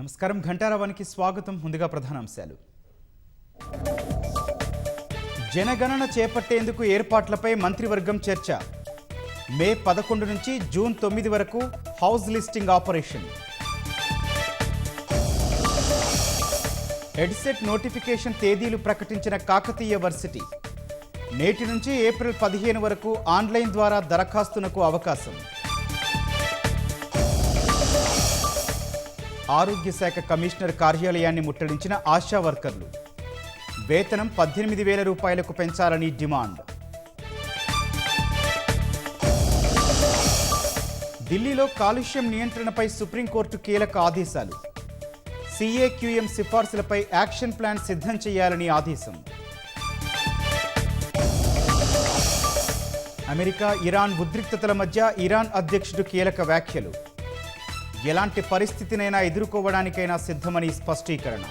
నమస్కారం ఘంటారావానికి స్వాగతం. ముందుగా ప్రధానాంశాలు. జనగణన చేపట్టేందుకు ఏర్పాట్లపై మంత్రివర్గం చర్చ. మే 11 నుంచి జూన్ 9 వరకు house listing operation. EdCET notification తేదీలు ప్రకటించిన కాకతీయ వర్సిటీ. నేటి నుంచి ఏప్రిల్ 15 వరకు ఆన్లైన్ ద్వారా దరఖాస్తునకు అవకాశం. ఆరోగ్య శాఖ కమిషనర్ కార్యాలయాన్ని ముట్టడించిన ఆశా వర్కర్లు. వేతనం 18,000 రూపాయలకు పెంచాలని డిమాండ్. ఢిల్లీలో కాలుష్యం నియంత్రణపై సుప్రీంకోర్టు కీలక ఆదేశాలు. CAQM సిఫార్సులపై యాక్షన్ ప్లాన్ సిద్ధం చేయాలని ఆదేశం. అమెరికా ఇరాన్ ఉద్రిక్తతల మధ్య ఇరాన్ అధ్యక్షుడు కీలక వ్యాఖ్యలు. ఎలాంటి పరిస్థితినైనా ఎదుర్కోవడానికైనా సిద్ధమని స్పష్టీకరణ.